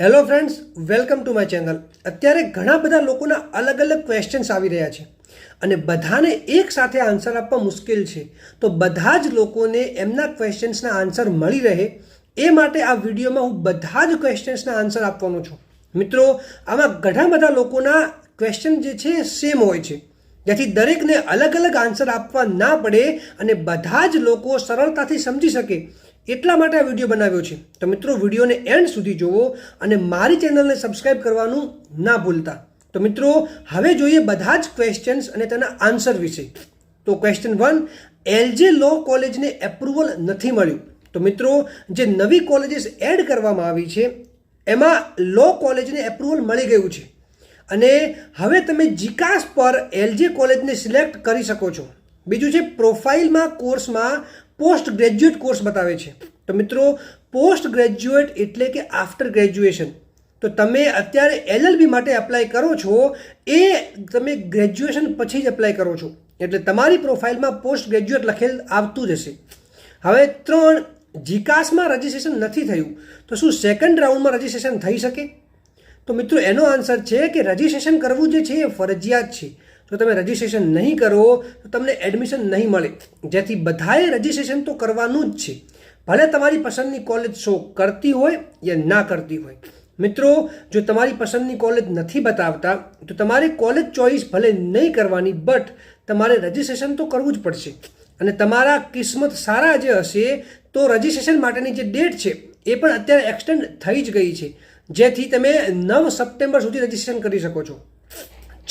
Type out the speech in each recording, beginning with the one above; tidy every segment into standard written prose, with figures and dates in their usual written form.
Hello friends, welcome to my channel. અત્યારે ઘણા બધા લોકોના અલગ અલગ ક્વેશ્ચન્સ આવી રહ્યા છે અને બધાને એક સાથે આન્સર આપવા મુશ્કેલ છે। તો બધા જ લોકોને એમના ક્વેશ્ચન્સના આન્સર મળી રહે એ માટે આ વિડીયોમાં હું બધા જ ક્વેશ્ચન્સના આન્સર આપવાનો છું। મિત્રો, આમાં ઘણા બધા લોકોના ક્વેશ્ચન જે છે સેમ હોય છે, જેથી દરેકને અલગ અલગ આન્સર આપવા ના પડે અને બધા જ લોકો સરળતાથી સમજી શકે એટલા માટે આ વિડીયો બનાવ્યો છે। તો મિત્રો, વિડીયોને એન્ડ સુધી જુઓ અને મારી ચેનલને સબસ્ક્રાઇબ કરવાનું ના ભૂલતા। તો મિત્રો, હવે જોઈએ બધા જ ક્વેશ્ચન્સ અને તેના આન્સર વિશે। તો ક્વેશ્ચન 1, એલજે લો કોલેજને એપ્રુવલ નથી મળ્યું। તો મિત્રો, જે નવી કોલેજીસ એડ કરવામાં આવી છે એમાં લો કોલેજને એપ્રુવલ મળી ગયું છે અને હવે તમે જીકાસ પર એલજે કોલેજને સિલેક્ટ કરી શકો છો। બીજું છે, પ્રોફાઇલમાં કોર્સમાં પોસ્ટ ગ્રેજ્યુએટ કોર્સ બતાવે છે। તો મિત્રો, પોસ્ટ ગ્રેજ્યુએટ એટલે કે આફ્ટર ગ્રેજ્યુએશન। તો તમે અત્યારે એલએલબી માટે એપ્લાય કરો છો એ તમે ગ્રેજ્યુએશન પછી જ એપ્લાય કરો છો, એટલે તમારી પ્રોફાઇલમાં પોસ્ટ ગ્રેજ્યુએટ લખેલ આવતું જ હશે। હવે 3, જીકાસમાં રજિસ્ટ્રેશન નથી થયું તો શું સેકન્ડ રાઉન્ડમાં રજિસ્ટ્રેશન થઈ શકે? તો મિત્રો, એનો આન્સર છે કે રજિસ્ટ્રેશન કરવું જે છે એ ફરજિયાત છે। જો તમે રજિસ્ટ્રેશન નહીં કરો તો તમને એડમિશન નહીં મળે, જેથી બધાએ રજિસ્ટ્રેશન તો કરવાનું જ છે, ભલે તમારી પસંદની કોલેજ શો કરતી હોય યા ના કરતી હોય। મિત્રો, જો તમારી પસંદની કોલેજ નથી બતાવતા તો તમારે કોલેજ ચોઇસ ભલે નહીં કરવાની, બટ તમારે રજિસ્ટ્રેશન તો કરવું જ પડશે અને તમારા કિસ્મત સારા જે હશે તો રજિસ્ટ્રેશન માટેની જે ડેટ છે એ પણ અત્યારે એક્સટેન્ડ થઈ જ ગઈ છે, જેથી તમે 9 સપ્ટેમ્બર સુધી રજિસ્ટ્રેશન કરી શકો છો।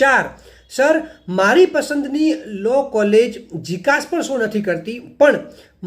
4, સર, મારી પસંદની લો કોલેજ જીકાસ પર શો નથી કરતી, પણ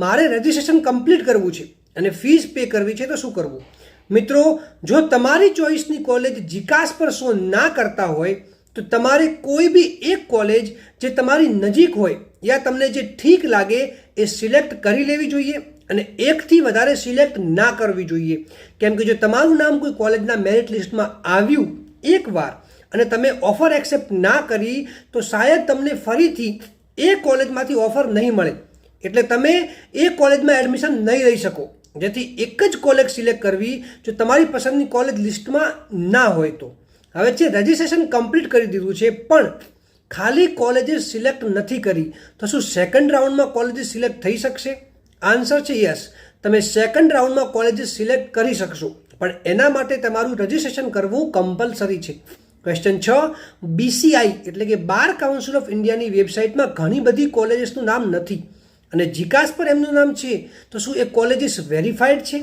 મારે રજિસ્ટ્રેશન કમ્પ્લીટ કરવું છે અને ફીસ પે કરવી છે, તો શું કરવું? મિત્રો, જો તમારી ચોઇસની કોલેજ જીકાસ પર શો ના કરતા હોય તો તમારે કોઈ બી એક કોલેજ જે તમારી નજીક હોય યા તમને જે ઠીક લાગે એ સિલેક્ટ કરી લેવી જોઈએ અને એકથી વધારે સિલેક્ટ ના કરવી જોઈએ, કેમ કે જો તમારું નામ કોઈ કોલેજના મેરિટ લિસ્ટમાં આવ્યું એકવાર અને તમે ઓફર એક્સેપ્ટ ના કરી તો શાયદ તમને ફરીથી એ કોલેજમાંથી ઓફર નહીં મળે, એટલે તમે એ કોલેજમાં એડમિશન નહીં લઈ શકો, જેથી એક જ કોલેજ સિલેક્ટ કરવી જો તમારી પસંદની કોલેજ લિસ્ટમાં ના હોય તો। હવે છે, રજિસ્ટ્રેશન કમ્પ્લીટ કરી દીધું છે પણ ખાલી કોલેજીસ સિલેક્ટ નથી કરી તો શું સેકન્ડ રાઉન્ડમાં કોલેજીસ સિલેક્ટ થઈ શકશે? આન્સર છે યસ, તમે સેકન્ડ રાઉન્ડમાં કોલેજીસ સિલેક્ટ કરી શકશો, પણ એના માટે તમારું રજિસ્ટ્રેશન કરવું કમ્પલસરી છે। ક્વેશ્ચન 6, BCI એટલે કે બાર કાઉન્સિલ ઓફ ઇન્ડિયાની વેબસાઇટમાં ઘણી બધી કોલેજીસનું નામ નથી અને જીકાસ પર એમનું નામ છે, તો શું એ કોલેજીસ વેરીફાઈડ છે?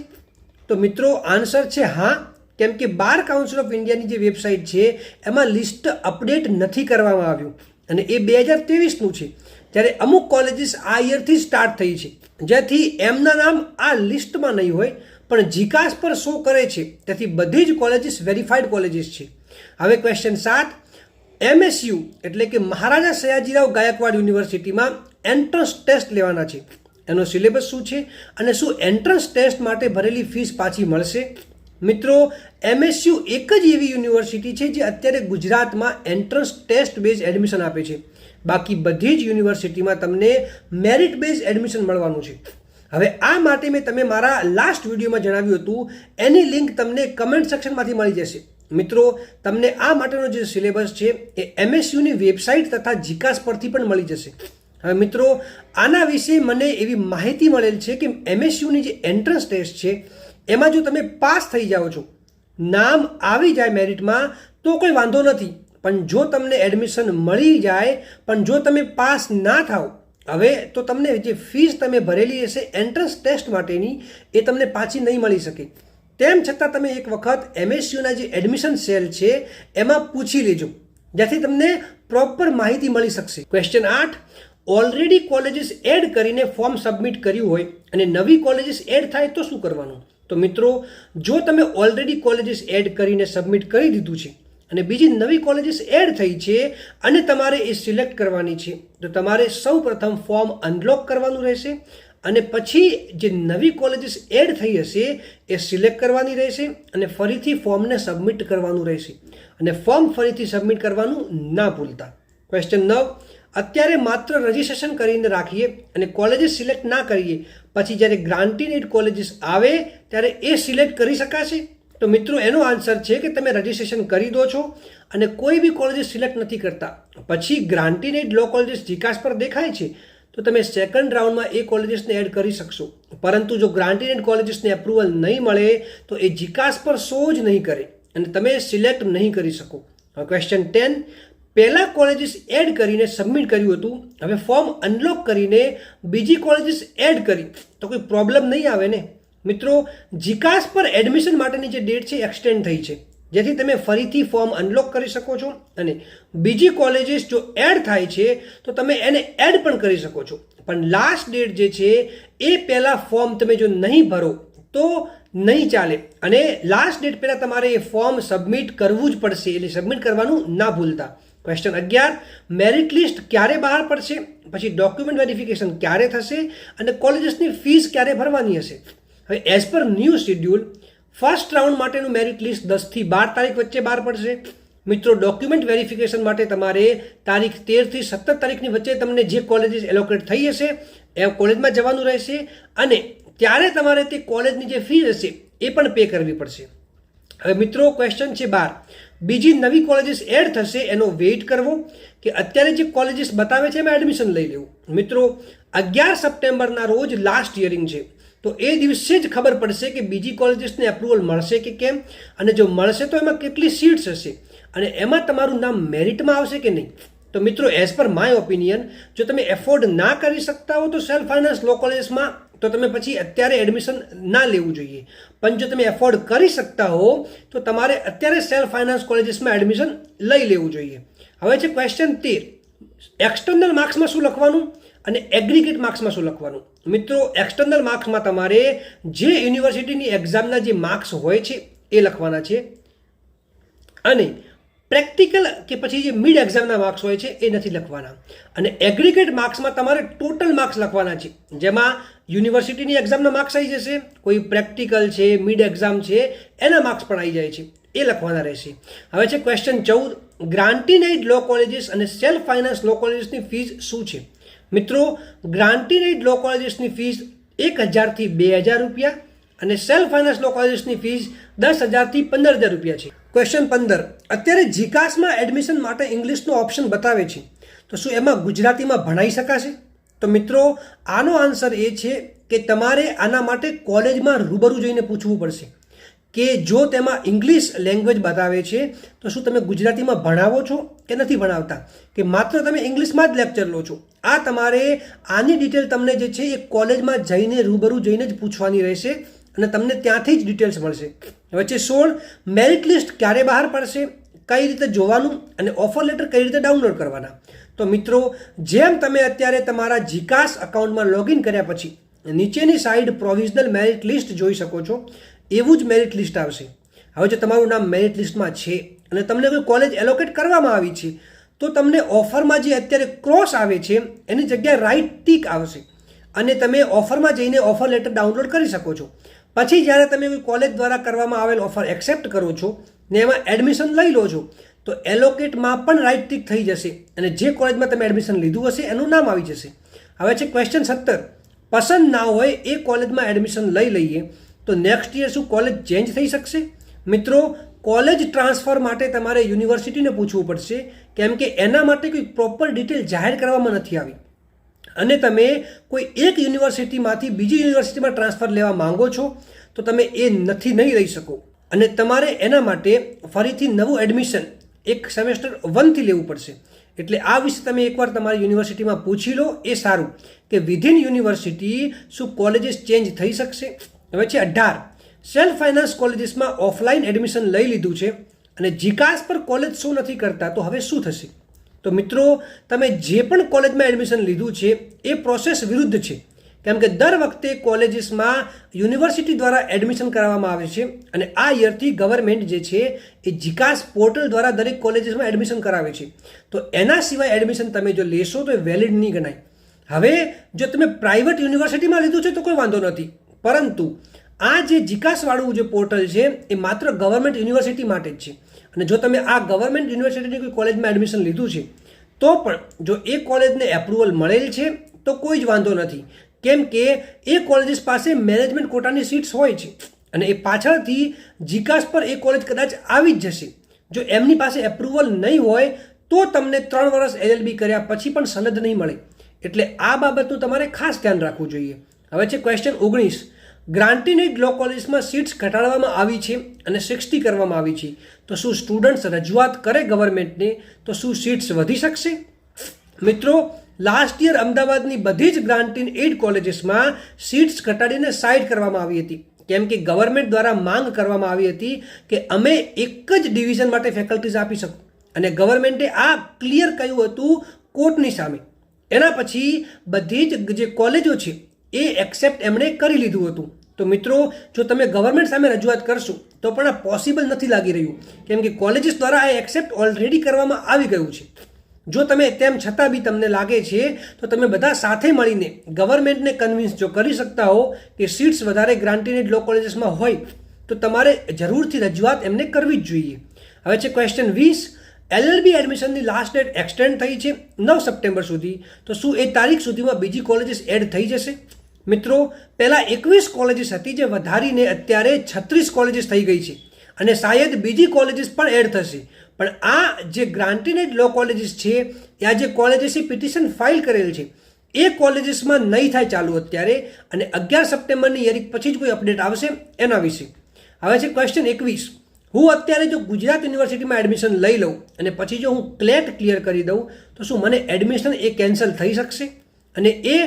તો મિત્રો, આન્સર છે હા, કેમ કે બાર કાઉન્સિલ ઓફ ઇન્ડિયાની જે વેબસાઇટ છે એમાં લિસ્ટ અપડેટ નથી કરવામાં આવ્યું અને એ 2023નું છે, જ્યારે અમુક કોલેજીસ આ યરથી સ્ટાર્ટ થઈ છે, જેથી એમના નામ આ લિસ્ટમાં નહીં હોય પણ જીકાસ પર શો કરે છે, તેથી બધી જ કોલેજીસ વેરીફાઈડ કોલેજીસ છે। હવે ક્વેશ્ચન 7, MSU એટલે કે મહારાજા સયાજીરાવ ગાયકવાડ યુનિવર્સિટીમાં એન્ટ્રન્સ ટેસ્ટ લેવાના છે, એનો સિલેબસ શું છે અને શું એન્ટ્રન્સ ટેસ્ટ માટે ભરેલી ફીસ પાછી મળશે? મિત્રો, MSU એક જ એવી યુનિવર્સિટી છે જે અત્યારે ગુજરાતમાં એન્ટ્રન્સ ટેસ્ટ બેઝ એડમિશન આપે છે, બાકી બધી જ યુનિવર્સિટીમાં તમને મેરિટ બેઝ એડમિશન મળવાનું છે। હવે આ માટે મેં તમે મારા લાસ્ટ વિડીયોમાં જણાવ્યું હતું, એની લિંક તમને કમેન્ટ સેક્શનમાંથી મળી જશે। મિત્રો, તમને આ માટેનો જે સિલેબસ છે એ MSUની વેબસાઇટ તથા જીકાસ પરથી પણ મળી જશે। હવે મિત્રો, આના વિશે મને એવી માહિતી મળેલ છે કે MSUની જે એન્ટ્રન્સ ટેસ્ટ છે એમાં જો તમે પાસ થઈ જાઓ છો, નામ આવી જાય મેરિટમાં તો કોઈ વાંધો નથી, પણ જો તમને એડમિશન મળી જાય પણ જો તમે પાસ ના થાઓ, હવે તો તમને જે ફીસ તમે ભરેલી હશે એન્ટ્રન્સ ટેસ્ટ માટેની એ તમને પાછી નહીં મળી શકે। તેમ છતાં તમે એક વખત MSUના જે એડમિશન સેલ છે એમાં પૂછી લેજો, જેથી તમને પ્રોપર માહિતી મળી શકશે। ક્વેશ્ચન 8, ઓલરેડી કોલેજીસ એડ કરીને ફોર્મ સબમિટ કર્યું હોય અને નવી કોલેજીસ એડ થાય તો શું કરવાનું? તો મિત્રો, જો તમે ઓલરેડી કોલેજીસ એડ કરીને સબમિટ કરી દીધું છે અને બીજી નવી કોલેજીસ એડ થઈ છે અને તમારે એ સિલેક્ટ કરવાની છે, તો તમારે સૌ પ્રથમ ફોર્મ અનલોક કરવાનું રહેશે અને પછી જે નવી કોલેજીસ એડ થઈ હશે એ સિલેક્ટ કરવાની રહેશે અને ફરીથી ફોર્મને સબમિટ કરવાનું રહેશે અને ફોર્મ ફરીથી સબમિટ કરવાનું ના ભૂલતા। ક્વેશ્ચન 9, અત્યારે માત્ર રજિસ્ટ્રેશન કરીને રાખીએ અને કોલેજીસ સિલેક્ટ ના કરીએ, પછી જ્યારે ગ્રાન્ટીડ કોલેજીસ આવે ત્યારે એ સિલેક્ટ કરી શકાશે? તો મિત્રો એનો આન્સર છે કે તમે રજિસ્ટ્રેશન કરી દો છો અને કોઈ બી કોલેજીસ સિલેક્ટ નથી કરતા, પછી ગ્રાન્ટેડ એડ લો કોલેજીસ જીકાસ પર દેખાય છે તો તમે સેકન્ડ રાઉન્ડમાં એ કોલેજીસને એડ કરી શકશો. પરંતુ જો ગ્રાન્ટેડ એડ કોલેજીસને એપ્રુવલ નહીં મળે તો એ જીકાસ પર શો જ નહીં કરે અને તમે સિલેક્ટ નહીં કરી શકો. ક્વેશ્ચન 10, પહેલાં કોલેજીસ એડ કરીને સબમિટ કર્યું હતું, હવે ફોર્મ અનલોક કરીને બીજી કોલેજીસ એડ કરી તો કોઈ પ્રોબ્લેમ નહીં આવે ને. મિત્રો જીકાસ પર એડમિશન માટેની જે ડેટ છે એક્સટેન્ડ થઈ છે, જેથી તમે ફરીથી ફોર્મ અનલોક કરી શકો છો અને બીજી કોલેજીસ જો એડ થાય છે તો તમે એને એડ પણ કરી શકો છો. પણ લાસ્ટ ડેટ જે છે એ પહેલાં ફોર્મ તમે જો નહીં ભરો તો નહીં ચાલે અને લાસ્ટ ડેટ પહેલાં તમારે એ ફોર્મ સબમિટ કરવું જ પડશે, એટલે સબમિટ કરવાનું ના ભૂલતા. ક્વેશ્ચન 11, મેરિટ લિસ્ટ ક્યારે બહાર પડશે, પછી ડોક્યુમેન્ટ વેરિફિકેશન ક્યારે થશે અને કોલેજીસની ફીસ ક્યારે ભરવાની હશે. હવે as per new schedule first round માટેનું મેરિટ લિસ્ટ 10 થી 12 તારીખ વચ્ચે બહાર પડશે. મિત્રો ડોક્યુમેન્ટ વેરિફિકેશન માટે તમારે તારીખ 13 થી 17 તારીખની વચ્ચે તમને જે કોલેજીસ એલોકેટ થઈ હશે એ કોલેજમાં જવાનું રહેશે અને ત્યારે તમારે તે કોલેજની જે ફી હશે એ પણ પે કરવી પડશે. હવે મિત્રો ક્વેશ્ચન છે 12, બીજી નવી કોલેજીસ એડ થશે એનો વેઇટ કરવો કે અત્યારે જે કોલેજીસ બતાવે છે એમાં એડમિશન લઈ લેવું. મિત્રો 11 સપ્ટેમ્બરના રોજ લાસ્ટ હિયરિંગ છે, તો એ દિવસે જ ખબર પડશે કે બીજી કોલેજીસને એપ્રુવલ મળશે કે કેમ, અને જો મળશે તો એમાં કેટલી સીટ્સ હશે અને એમાં તમારું નામ મેરિટમાં આવશે કે નહીં. તો મિત્રો એઝ પર માય ઓપિનિયન, જો તમે એફોર્ડ ના કરી શકતા હો તો સેલ્ફ ફાઇનાન્સ લો કોલેજીસમાં તો તમે પછી અત્યારે એડમિશન ના લેવું જોઈએ. પણ જો તમે એફોર્ડ કરી શકતા હો તો તમારે અત્યારે સેલ્ફ ફાઇનાન્સ કોલેજીસમાં એડમિશન લઈ લેવું જોઈએ. હવે છે ક્વેશ્ચન 13, એક્સટર્નલ માર્ક્સમાં શું લખવાનું અને એગ્રીગેટ માર્ક્સમાં શું લખવાનું. મિત્રો એક્સટર્નલ માર્ક્સમાં તમારે જે યુનિવર્સિટીની એક્ઝામના જે માર્ક્સ હોય છે એ લખવાના છે અને પ્રેક્ટિકલ કે પછી જે મિડ એક્ઝામના માર્ક્સ હોય છે એ નથી લખવાના. અને એગ્રીગેટ માર્ક્સમાં તમારે ટોટલ માર્ક્સ લખવાના છે, જેમાં યુનિવર્સિટીની એક્ઝામના માર્ક્સ આવી જશે, કોઈ પ્રેક્ટિકલ છે, મિડ એક્ઝામ છે એના માર્ક્સ પણ આવી જાય છે, એ લખવાના રહેશે. હવે છે ક્વેશ્ચન 14, ગ્રાન્ટેડ એડ લો કોલેજીસ અને સેલ્ફ ફાઇનાન્સ લો કોલેજીસની ફીસ શું છે. મિત્રો ગ્રાન્ટેડ એડ લો કોલેજીસની ફીસ 1000 થી 2000 રૂપિયા અને સેલ્ફ ફાઇનાન્સ લો કોલેજીસની ફીસ 10,000 થી 15,000 રૂપિયા છે. ક્વેશ્ચન 15, અત્યારે જીકાસમાં એડમિશન માટે ઇંગ્લિશનો ઓપ્શન બતાવે છે, તો શું એમાં ગુજરાતીમાં ભણાઈ શકાશે. તો મિત્રો આનો આન્સર એ છે કે તમારે આના માટે કોલેજમાં રૂબરૂ જઈને પૂછવું પડશે કે જો તેમાં ઇંગ્લિશ લેંગ્વેજ બતાવે છે તો શું તમે ગુજરાતીમાં ભણાવો છો કે નથી ભણાવતા, કે માત્ર તમે ઇંગ્લિશમાં જ લેક્ચર લો છો. આ તમારે આની ડિટેલ તમને જે છે એ કોલેજમાં જઈને રૂબરૂ જઈને જ પૂછવાની રહેશે અને તમને ત્યાંથી જ ડિટેલ્સ મળશે. વચ્ચે 16, મેરિટ લિસ્ટ ક્યારે બહાર પડશે, કઈ રીતે જોવાનું અને ઓફર લેટર કઈ રીતે ડાઉનલોડ કરવાના. તો મિત્રો જેમ તમે અત્યારે તમારા જીકાસ અકાઉન્ટમાં લોગિન કર્યા પછી નીચેની સાઈડ પ્રોવિઝનલ મેરિટ લિસ્ટ જોઈ શકો છો, એવું જ મેરિટ લિસ્ટ આવશે. હવે જો તમારું નામ મેરિટ લિસ્ટમાં છે અને તમને કોઈ કોલેજ એલોકેટ કરવામાં આવી છે તો તમને ઓફરમાં જે અત્યારે ક્રોસ આવે છે એની જગ્યાએ રાઈટ ટીક આવશે અને તમે ઓફરમાં જઈને ઓફર લેટર ડાઉનલોડ કરી શકો છો. પછી જ્યારે તમે કોઈ કોલેજ દ્વારા કરવામાં આવેલ ઓફર એક્સેપ્ટ કરો છો ને એમાં એડમિશન લઈ લો છો તો એલોકેટમાં પણ રાઈટ ટીક થઈ જશે અને જે કોલેજમાં તમે એડમિશન લીધું હશે એનું નામ આવી જશે. હવે છે ક્વેશ્ચન 17, પસંદ ના હોય એ કોલેજમાં એડમિશન લઈ લઈએ તો નેક્સ્ટ યર શું કોલેજ ચેન્જ થઈ શકશે. મિત્રો કોલેજ ટ્રાન્સફર માટે તમારે યુનિવર્સિટીને પૂછવું પડશે, કેમ કે એના માટે કોઈ પ્રોપર ડિટેલ જાહેર કરવામાં નથી આવી અને તમે કોઈ એક યુનિવર્સિટીમાંથી બીજી યુનિવર્સિટીમાં ટ્રાન્સફર લેવા માંગો છો તો તમે એ નહીં લઈ શકો અને તમારે એના માટે ફરીથી નવું એડમિશન એક સેમેસ્ટર 1 થી લેવું પડશે. એટલે આ વિશે તમે એકવાર તમારી યુનિવર્સિટીમાં પૂછી લો, એ સારું કે વિધિન યુનિવર્સિટી શું કોલેજીસ ચેન્જ થઈ શકશે. હવે છે 18, સેલ્ફ ફાઇનાન્સ કોલેજીસમાં ઓફલાઈન એડમિશન લઈ લીધું છે અને જીકાસ પર કોલેજ શું નથી કરતા તો હવે શું થશે. તો મિત્રો તમે જે પણ કોલેજમાં એડમિશન લીધું છે એ પ્રોસેસ વિરુદ્ધ છે, કેમ કે દર વખતે કોલેજીસમાં યુનિવર્સિટી દ્વારા એડમિશન કરાવવામાં આવે છે અને આ યરથી ગવર્મેન્ટ જે છે એ જીકાસ પોર્ટલ દ્વારા દરેક કોલેજીસમાં એડમિશન કરાવે છે. તો એના સિવાય એડમિશન તમે જો લેશો તો એ વેલિડ નહીં ગણાય. હવે જો તમે પ્રાઇવેટ યુનિવર્સિટીમાં લીધું છે તો કોઈ વાંધો નથી, પરંતુ આ જે જીકાસવાળું જે પોર્ટલ છે એ માત્ર ગવર્મેન્ટ યુનિવર્સિટી માટે જ છે અને જો તમે આ ગવર્મેન્ટ યુનિવર્સિટીની કોઈ કોલેજમાં એડમિશન લીધું છે તો પણ જો એ કોલેજને એપ્રુવલ મળેલ છે તો કોઈ જ વાંધો નથી, કેમ કે એ કોલેજીસ પાસે મેનેજમેન્ટ કોટાની સીટ્સ હોય છે અને એ પાછળથી જીકાસ પર એ કોલેજ કદાચ આવી જ જશે. જો એમની પાસે એપ્રુવલ નહીં હોય તો તમને 3 વર્ષ LLB કર્યા પછી પણ સનદ નહીં મળે. એટલે આ બાબતનું તમારે ખાસ ધ્યાન રાખવું જોઈએ. હવે છે ક્વેશ્ચન 19. ગ્રાન્ટીનેડ લો કોલેજમાં સીટ્સ ઘટાડવામાં આવી છે અને 60 કરવામાં આવી છે. તો શું સ્ટુડન્ટ્સ રજૂઆત કરે ગવર્મેન્ટને તો શું સીટ્સ વધી શકશે? મિત્રો, લાસ્ટ યર અમદાવાદની બધી જ ગ્રાન્ટીનેડ કોલેજીસમાં સીટ્સ ઘટાડીને 60 કરવામાં આવી હતી. કેમ કે ગવર્મેન્ટ દ્વારા માંગ કરવામાં આવી હતી કે અમે એક જ ડિવિઝન માટે ફેકલ્ટીઝ આપી શકું, અને ગવર્મેન્ટે આ ક્લિયર કહ્યું હતું કોર્ટની સામે. એના પછી બધી જ જે કોલેજો છે એ એક્સેપ્ટ એમણે કરી લીધું હતું. તો મિત્રો, જો તમે ગવર્મેન્ટ સામે રજૂઆત કરશો તો પણ આ પોસિબલ નથી લાગી રહ્યું, કેમ કે કોલેજીસ દ્વારા આ એક્સેપ્ટ ઓલરેડી કરવામાં આવી ગયું છે. જો તમે તેમ છતાં બી તમને લાગે છે તો તમે બધા સાથે મળીને ગવર્મેન્ટને કન્વિન્સ જો કરી શકતા હો કે સીટ્સ વધારે ગ્રાન્ટીનેડ લો કોલેજીસમાં હોય તો તમારે જરૂરથી રજૂઆત એમને કરવી જ જોઈએ. હવે છે ક્વેશ્ચન 20. LLB એડમિશનની લાસ્ટ ડેટ એક્સટેન્ડ થઈ છે 9 સપ્ટેમ્બર સુધી. તો શું એ તારીખ સુધીમાં બીજી કોલેજીસ એડ થઈ જશે? મિત્રો, પહેલાં 21 કોલેજીસ હતી જે વધારીને અત્યારે 36 કોલેજીસ થઈ ગઈ છે, અને શાયદ બીજી કોલેજીસ પણ એડ થશે. પણ આ જે ગ્રાન્ટીનેડ લો કોલેજીસ છે એ આ જે કોલેજીસે પિટિશન ફાઇલ કરેલ છે એ કોલેજીસમાં નહીં થાય ચાલુ અત્યારે, અને 11 સપ્ટેમ્બરની યરિંગ પછી જ કોઈ અપડેટ આવશે એના વિશે. હવે છે ક્વેશ્ચન 21. હું અત્યારે જો ગુજરાત યુનિવર્સિટીમાં એડમિશન લઈ લઉં અને પછી જો હું ક્લેટ ક્લિયર કરી દઉં તો શું મને એડમિશન એ કેન્સલ થઈ શકશે અને એ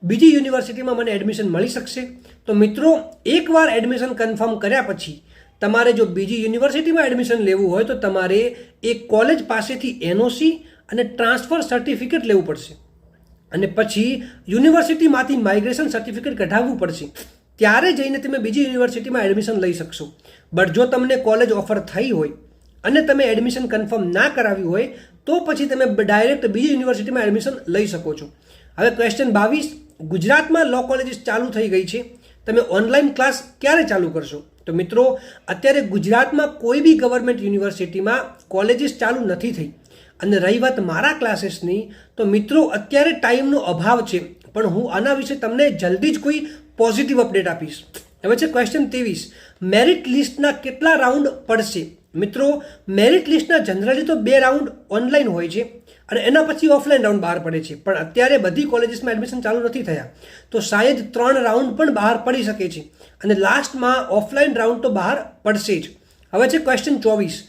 બીજી યુનિવર્સિટીમાં મને એડમિશન મળી શકશે? તો મિત્રો, એકવાર એડમિશન કન્ફર્મ કર્યા પછી તમારે જો બીજી યુનિવર્સિટીમાં એડમિશન લેવું હોય તો તમારે એ કોલેજ પાસેથી NOC અને ટ્રાન્સફર સર્ટિફિકેટ લેવું પડશે, અને પછી યુનિવર્સિટીમાંથી માઇગ્રેશન સર્ટિફિકેટ કઢાવવું પડશે. ત્યારે જઈને તમે બીજી યુનિવર્સિટીમાં એડમિશન લઈ શકશો. બટ જો તમને કોલેજ ઓફર થઈ હોય અને તમે એડમિશન કન્ફર્મ ના કરાવ્યું હોય તો પછી તમે ડાયરેક્ટ બીજી યુનિવર્સિટીમાં એડમિશન લઈ શકો છો. હવે ક્વેશ્ચન 22. ગુજરાતમાં લો કોલેજીસ ચાલુ થઈ ગઈ છે, તમે ઓનલાઈન ક્લાસ ક્યારે ચાલુ કરશો? તો મિત્રો, અત્યારે ગુજરાતમાં કોઈ બી ગવર્મેન્ટ યુનિવર્સિટીમાં કોલેજીસ ચાલુ નથી થઈ. અને રહી વાત મારા ક્લાસીસની, તો મિત્રો અત્યારે ટાઈમનો અભાવ છે, પણ હું આના વિશે તમને જલ્દી જ કોઈ પોઝિટિવ અપડેટ આપીશ. હવે છે ક્વેશ્ચન 23. મેરિટ લિસ્ટના કેટલા રાઉન્ડ પડશે? મિત્રો, મેરિટ લિસ્ટના જનરલી તો 2 રાઉન્ડ ઓનલાઈન હોય છે અને એના પછી ઓફલાઈન રાઉન્ડ બહાર પડે છે, પણ અત્યારે બધી કોલેજીસમાં એડમિશન ચાલુ નથી થયા, તો શાયદ 3 રાઉન્ડ પણ બહાર પડી શકે છે, અને લાસ્ટમાં ઓફલાઈન રાઉન્ડ તો બહાર પડશે જ. હવે છે ક્વેશ્ચન 24.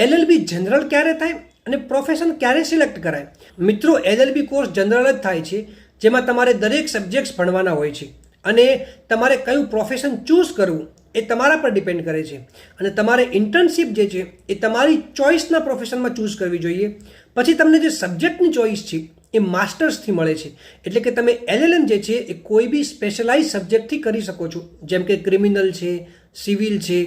LLB જનરલ ક્યારે થાય અને પ્રોફેશન ક્યારે સિલેક્ટ કરાય? મિત્રો, LLB કોર્સ જનરલ જ થાય છે, જેમાં તમારે દરેક સબ્જેક્ટ્સ ભણવાના હોય છે, અને તમારે કયું પ્રોફેશન ચૂઝ કરવું એ તમારા પર ડિપેન્ડ કરે છે, અને તમારે ઇન્ટર્નશિપ જે છે એ તમારી ચોઇસના પ્રોફેશનમાં ચૂઝ કરવી જોઈએ. પછી તમને જે સબ્જેક્ટની ચોઇસ છે એ માસ્ટર્સથી મળે છે, એટલે કે તમે LLM જે છે એ કોઈ બી સ્પેશિયલાઇઝ સબ્જેક્ટથી કરી શકો છો, જેમ કે ક્રિમિનલ છે, સિવિલ છે,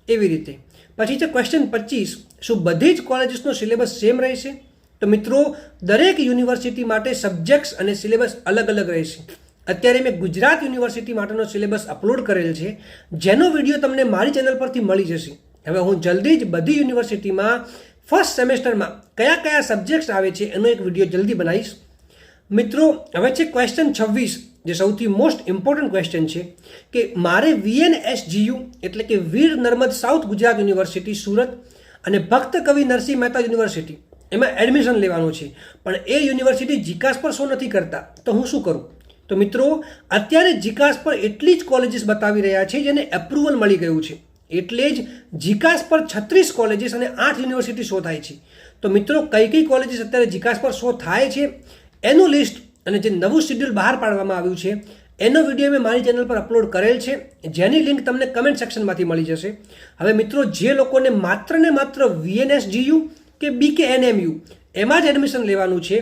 એવી રીતે. પછી છે ક્વેશ્ચન 25. શું બધી જ કોલેજીસનો સિલેબસ સેમ રહેશે? તો મિત્રો, દરેક યુનિવર્સિટી માટે સબ્જેક્ટ્સ અને સિલેબસ અલગ અલગ રહેશે. અત્યારે મેં ગુજરાત યુનિવર્સિટી માટેનો સિલેબસ અપલોડ કરેલ છે, જેનો વિડીયો તમને મારી ચેનલ પરથી મળી જશે. હવે હું જલ્દી જ બધી યુનિવર્સિટીમાં ફર્સ્ટ સેમેસ્ટરમાં કયા કયા સબ્જેક્ટ્સ આવે છે એનો એક વિડીયો જલ્દી બનાવીશ. મિત્રો, હવે છે ક્વેશ્ચન 26, જે સૌથી મોસ્ટ ઇમ્પોર્ટન્ટ ક્વેશ્ચન છે કે મારે VNSGU એટલે કે વીર નર્મદ સાઉથ ગુજરાત યુનિવર્સિટી સુરત અને ભક્ત કવિ નરસિંહ મહેતા યુનિવર્સિટી એમાં એડમિશન લેવાનું છે, પણ એ યુનિવર્સિટી જીકાસ પર શો નથી કરતા, તો હું શું કરું? તો મિત્રો, અત્યારે જીકાસ પર એટલી જ કોલેજીસ બતાવી રહ્યા છે જેને એપ્રુવલ મળી ગયું છે, એટલે જ જીકાસ પર 36 કોલેજીસ અને 8 યુનિવર્સિટી શો થાય છે. તો મિત્રો, કઈ કઈ કોલેજીસ અત્યારે જીકાસ પર શો થાય છે એનું લિસ્ટ અને જે નવું શેડ્યુલ બહાર પાડવામાં આવ્યું છે એનો વિડીયો મેં મારી ચેનલ પર અપલોડ કરેલ છે, જેની લિંક તમને કમેન્ટ સેક્શનમાંથી મળી જશે. હવે મિત્રો, જે લોકોને માત્ર ને માત્ર VNSGU કે BKNMU એમાં જ એડમિશન લેવાનું છે,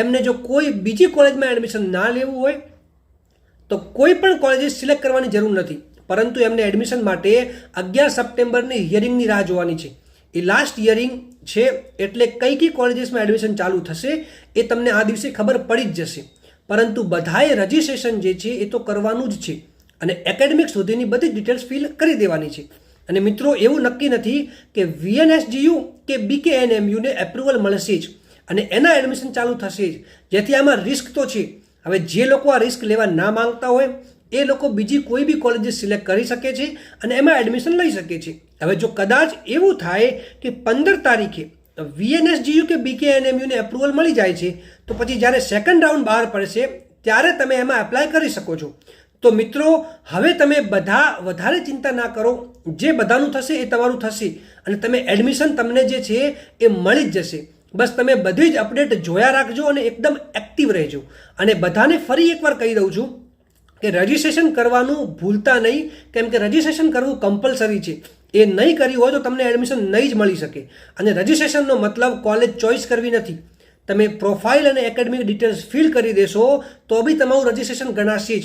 એમને જો કોઈ બીજી કોલેજમાં એડમિશન ના લેવું હોય તો કોઈ પણ કોલેજીસ સિલેક્ટ કરવાની જરૂર નથી, પરંતુ એમને એડમિશન માટે 11 સપ્ટેમ્બરની હિયરિંગની રાહ જોવાની છે. એ લાસ્ટ હિયરિંગ છે, એટલે કઈ કઈ કોલેજીસમાં એડમિશન ચાલુ થશે એ તમને આ દિવસે ખબર પડી જ જશે. પરંતુ બધાએ રજિસ્ટ્રેશન જે છે એ તો કરવાનું જ છે, અને એકેડેમિક સુધીની બધી ડિટેલ્સ ફિલ કરી દેવાની છે. અને મિત્રો, એવું નક્કી નથી કે VNSGU કે BKNMU ને એપ્રુવલ મળશે જ અને એના એડમિશન ચાલુ થશે જ, જેથી આમાં રિસ્ક તો છે. હવે જે લોકો આ રિસ્ક લેવા ના માંગતા હોય એ લોકો બીજી કોઈ બી કોલેજીસ સિલેક્ટ કરી શકે છે અને એમાં એડમિશન લઈ શકે છે. હવે જો કદાચ એવું થાય કે 15 તારીખે VNSGU કે BKNMUને એપ્રુવલ મળી જાય છે તો પછી જ્યારે સેકન્ડ રાઉન્ડ બહાર પડશે ત્યારે તમે એમાં એપ્લાય કરી શકો છો. તો મિત્રો હવે તમે બધા વધારે ચિંતા ના કરો, જે બધાનું થશે એ તમારું થશે અને તમે એડમિશન તમને જે છે એ મળી જ જશે. બસ તમે બધી જ અપડેટ જોયા રાખજો અને એકદમ એક્ટિવ રહેજો. અને બધાને ફરી એકવાર કહી દઉં છું કે રજિસ્ટ્રેશન કરવાનું ભૂલતા નહીં, કેમ કે રજિસ્ટ્રેશન કરવું કમ્પલસરી છે. એ નહીં કર્યું હોય તો તમને એડમિશન નહીં જ મળી શકે. અને રજિસ્ટ્રેશનનો મતલબ કોલેજ ચોઇસ કરવી નથી. તમે પ્રોફાઇલ અને એકેડમિક ડિટેલ્સ ફિલ કરી દેશો તો બી તમારું રજિસ્ટ્રેશન ગણાશે જ.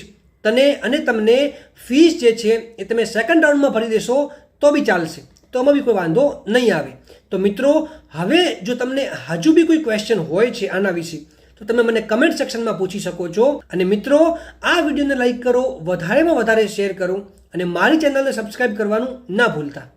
તમને ફીસ જે છે એ તમે સેકન્ડ રાઉન્ડમાં ભરી દેશો તો બી ચાલશે, તો એમાં બી કોઈ વાંધો નહીં આવે. તો મિત્રો હવે જો તમને હજુ બી કોઈ ક્વેશ્ચન હોય છે આના વિશે તો તમે મને કમેન્ટ સેક્શનમાં પૂછી શકો છો. અને મિત્રો આ વિડીયોને લાઈક કરો, વધારેમાં વધારે શેર કરો અને મારી ચેનલને સબસ્ક્રાઈબ કરવાનું ના ભૂલતા.